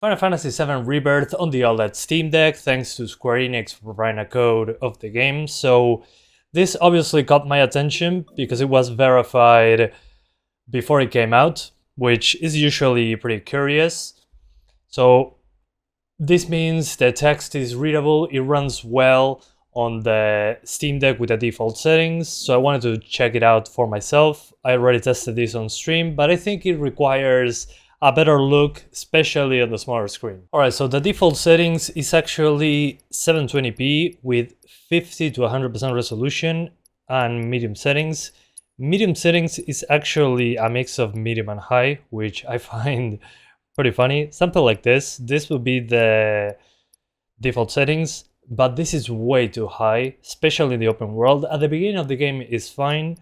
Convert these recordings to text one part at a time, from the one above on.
Final Fantasy VII Rebirth on the OLED Steam Deck, thanks to Square Enix for providing a code of the game. So this obviously caught my attention because it was verified before it came out, which is usually pretty curious. So this means the text is readable, it runs well on the Steam Deck with the default settings, so I wanted to check it out for myself. I already tested this on stream, but I think it requires a better look, especially on the smaller screen. Alright, so the default settings is actually 720p with 50 to 100% resolution and medium settings. Medium settings is actually a mix of medium and high, which I find pretty funny. Something like this. This would be the default settings, but this is way too high, especially in the open world. At the beginning of the game is fine,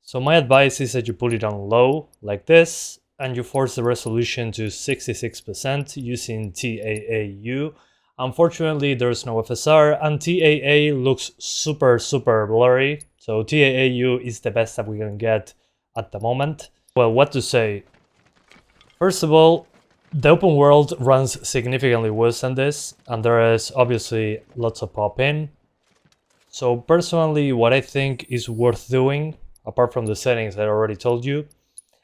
so my advice is that you put it on low, like this, and you force the resolution to 66% using TAAU. Unfortunately, there's no FSR, and TAA looks super blurry, so TAAU is the best that we can get at the moment. Well, what to say? First of all, the open world runs significantly worse than this, and there is obviously lots of pop-in. So personally, what I think is worth doing, apart from the settings that I already told you,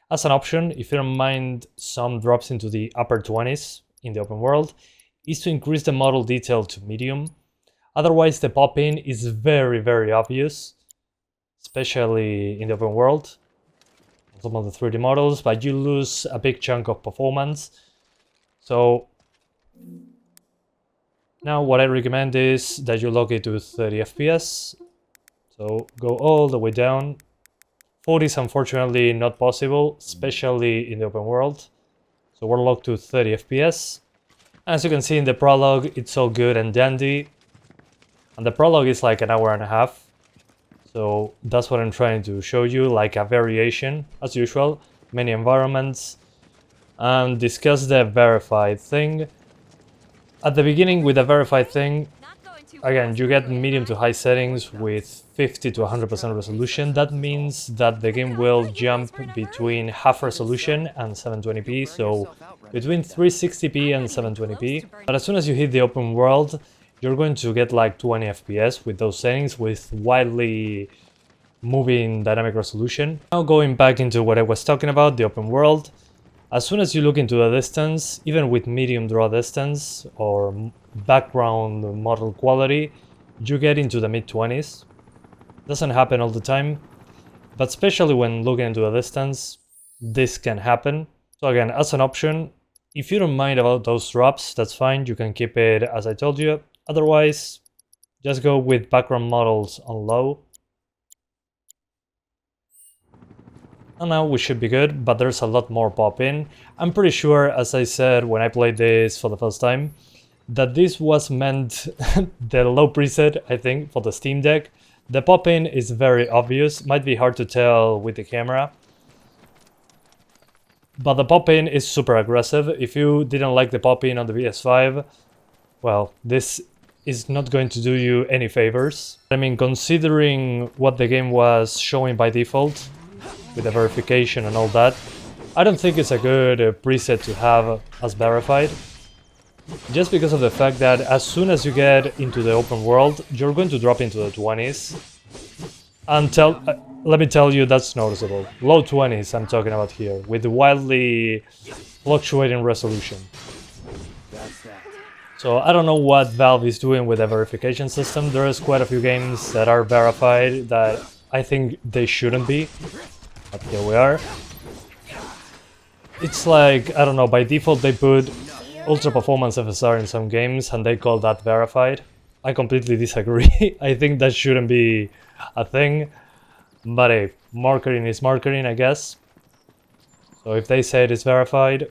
as an option, if you don't mind some drops into the upper 20s in the open world, is to increase the model detail to medium. Otherwise, the pop-in is very obvious, especially in the open world, some of the 3D models, but you lose a big chunk of performance. So now what I recommend is that you lock it to 30 FPS. So go all the way down. 40 is unfortunately not possible, especially in the open world. So we're locked to 30 FPS. As you can see in the Prologue, it's all good and dandy. And the Prologue is like an hour and a half. So that's what I'm trying to show you, like a variation, as usual, many environments. And discuss the verified thing. At the beginning with the verified thing, again, you get medium to high settings with 50 to 100% resolution. That means that the game will jump between half resolution and 720p, so between 360p and 720p. But as soon as you hit the open world, you're going to get like 20 FPS with those settings, with widely moving dynamic resolution. Now going back into what I was talking about, the open world. As soon as you look into the distance, even with medium draw distance or background model quality, you get into the mid-20s. Doesn't happen all the time, but especially when looking into the distance, this can happen. So again, as an option, if you don't mind about those drops, that's fine, you can keep it as I told you. Otherwise, just go with background models on low. And now we should be good, but there's a lot more pop-in. I'm pretty sure, as I said when I played this for the first time, that this was meant the low preset, I think, for the Steam Deck. The pop-in is very obvious, might be hard to tell with the camera. But the pop-in is super aggressive. If you didn't like the pop-in on the PS5, well, this is not going to do you any favors. I mean, considering what the game was showing by default, with the verification and all that, I don't think it's a good preset to have as verified. Just because of the fact that as soon as you get into the open world, you're going to drop into the 20s. And let me tell you, that's noticeable. Low 20s I'm talking about here, with wildly fluctuating resolution. So I don't know what Valve is doing with the verification system. There is quite a few games that are verified that I think they shouldn't be. But here we are. It's like, I don't know, by default they put ultra performance FSR in some games and they call that verified. I completely disagree. I think that shouldn't be a thing. But hey, marketing is marketing, I guess. So if they say it is verified,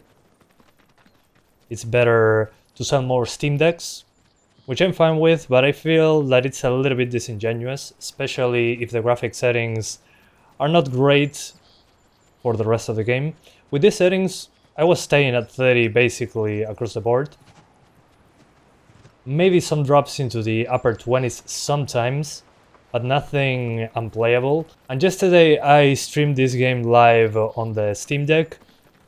it's better to sell more Steam Decks, which I'm fine with, but I feel that it's a little bit disingenuous, especially if the graphic settings are not great for the rest of the game. With these settings, I was staying at 30 basically across the board. Maybe some drops into the upper 20s sometimes, but nothing unplayable. And yesterday I streamed this game live on the Steam Deck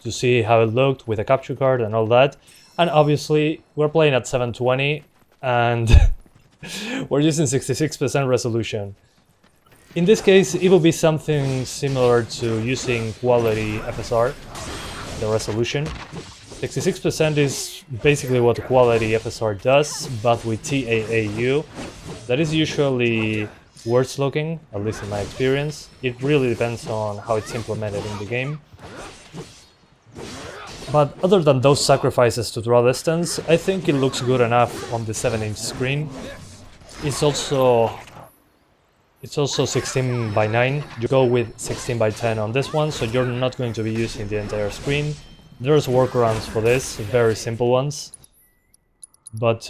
to see how it looked with a capture card and all that. And obviously, we're playing at 720 and we're using 66% resolution. In this case, it will be something similar to using quality FSR, the resolution. 66% is basically what quality FSR does, but with TAAU. That is usually worse looking, at least in my experience. It really depends on how it's implemented in the game. But other than those sacrifices to draw distance, I think it looks good enough on the 7-inch screen. It's also 16 by 9. You go with 16 by 10 on this one, so you're not going to be using the entire screen. There's workarounds for this, very simple ones. But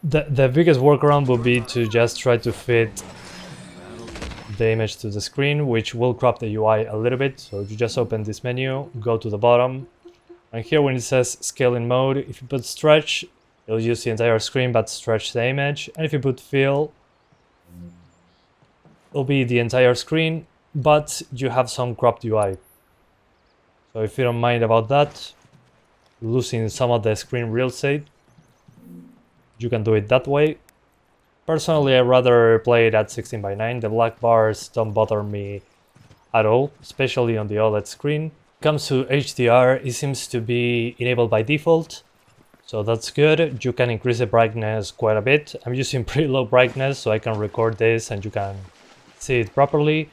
the biggest workaround would be to just try to fit the image to the screen, which will crop the UI a little bit. So you just open this menu, go to the bottom, and here when it says scaling mode, if you put stretch, it'll use the entire screen but stretch the image, and if you put fill, it'll be the entire screen, but you have some cropped UI. So if you don't mind about that, losing some of the screen real estate, you can do it that way. Personally, I'd rather play it at 16 by 9. The black bars don't bother me at all, especially on the OLED screen. When it comes to HDR, it seems to be enabled by default, so that's good. You can increase the brightness quite a bit. I'm using pretty low brightness so I can record this and you can see it properly.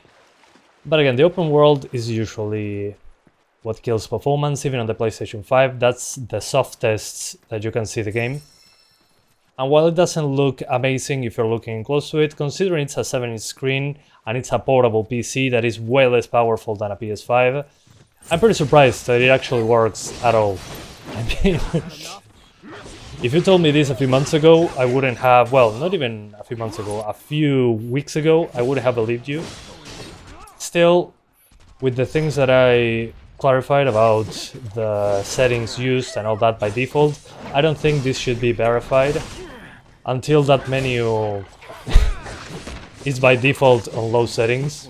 But again, the open world is usually what kills performance, even on the PlayStation 5. That's the softest that you can see the game. And while it doesn't look amazing if you're looking close to it, considering it's a 7-inch screen and it's a portable PC that is way less powerful than a PS5, I'm pretty surprised that it actually works at all. I mean, if you told me this a few months ago, I wouldn't have, well, not even a few months ago, a few weeks ago, I wouldn't have believed you. Still, with the things that I clarified about the settings used and all that by default, I don't think this should be verified until that menu is by default on low settings.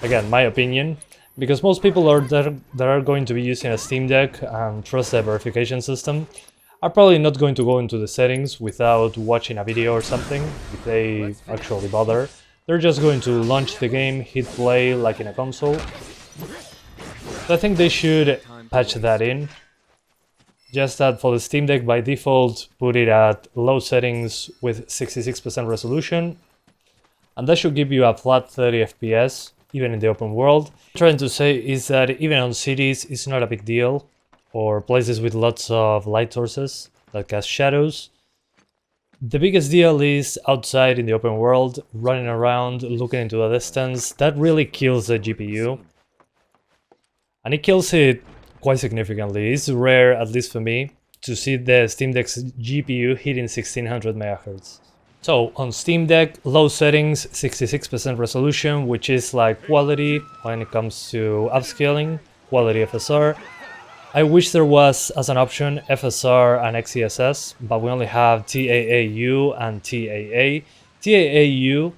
Again, my opinion, because most people that are going to be using a Steam Deck and trust the verification system are probably not going to go into the settings without watching a video or something, if they actually bother. They're just going to launch the game, hit play like in a console. So I think they should patch that in. Just that for the Steam Deck by default, put it at low settings with 66% resolution. And that should give you a flat 30 FPS, even in the open world. What I'm trying to say is that even on cities, it's not a big deal. Or places with lots of light sources that cast shadows. The biggest deal is outside in the open world, running around, looking into the distance. That really kills the GPU. And it kills it quite significantly. It's rare, at least for me, to see the Steam Deck's GPU hitting 1600 MHz. So on Steam Deck, low settings, 66% resolution, which is like quality when it comes to upscaling, quality FSR. I wish there was, as an option, FSR and XeSS, but we only have TAAU and TAA. TAAU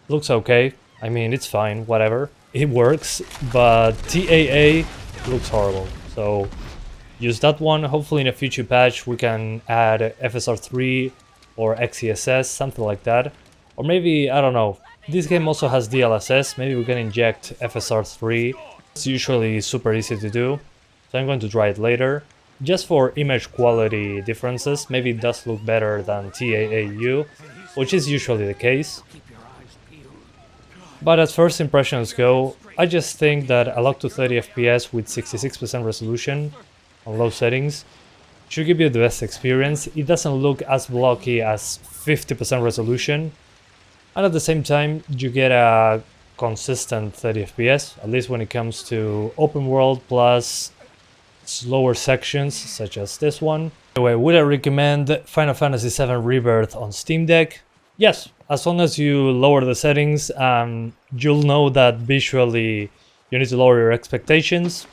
looks okay. I mean, it's fine, whatever. It works, but TAA looks horrible. So use that one. Hopefully in a future patch we can add FSR3 or XeSS, something like that. Or maybe, I don't know, this game also has DLSS, maybe we can inject FSR3. It's usually super easy to do, so I'm going to try it later. Just for image quality differences, maybe it does look better than TAAU, which is usually the case. But as first impressions go, I just think that a lock to 30 FPS with 66% resolution on low settings should give you the best experience. It doesn't look as blocky as 50% resolution, and at the same time you get a consistent 30 FPS, at least when it comes to open world plus slower sections such as this one. Anyway, would I recommend Final Fantasy VII Rebirth on Steam Deck? Yes, as long as you lower the settings, you'll know that visually you need to lower your expectations.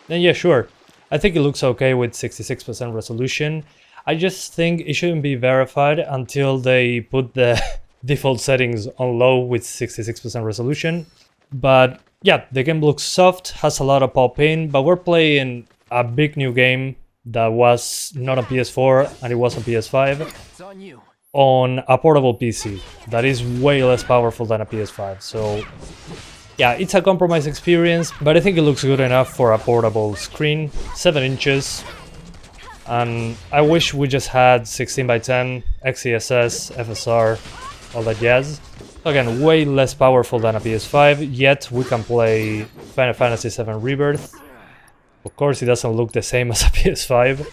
Then yeah, sure. I think it looks okay with 66% resolution. I just think it shouldn't be verified until they put the default settings on low with 66% resolution. But yeah, the game looks soft, has a lot of pop in, but we're playing a big new game that was not on PS4 and it was on PS5 It's on you. on a portable PC that is way less powerful than a PS5. So yeah, it's a compromise experience, but I think it looks good enough for a portable screen, 7 inches. And I wish we just had 16x10, XeSS, FSR, all that jazz. Again, way less powerful than a PS5, yet we can play Final Fantasy VII Rebirth. Of course, it doesn't look the same as a PS5,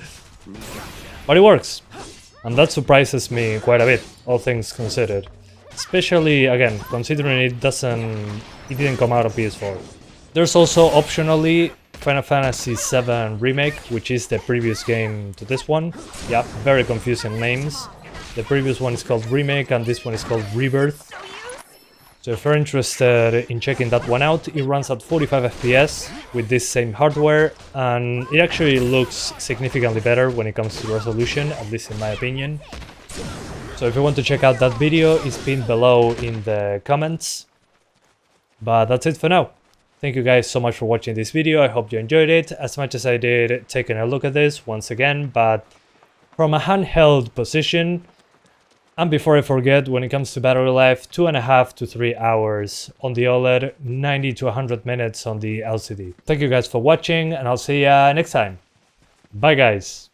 but it works. And that surprises me quite a bit, all things considered. Especially, again, considering it didn't come out on PS4. There's also, optionally, Final Fantasy VII Remake, which is the previous game to this one. Yeah, very confusing names. The previous one is called Remake and this one is called Rebirth. So if you're interested in checking that one out, it runs at 45 FPS with this same hardware, and it actually looks significantly better when it comes to resolution, at least in my opinion. So if you want to check out that video, it's pinned below in the comments. But that's it for now. Thank you guys so much for watching this video. I hope you enjoyed it as much as I did taking a look at this once again, but from a handheld position. And before I forget, when it comes to battery life, 2.5 to 3 hours on the OLED, 90 to 100 minutes on the LCD. Thank you guys for watching, and I'll see ya next time. Bye guys!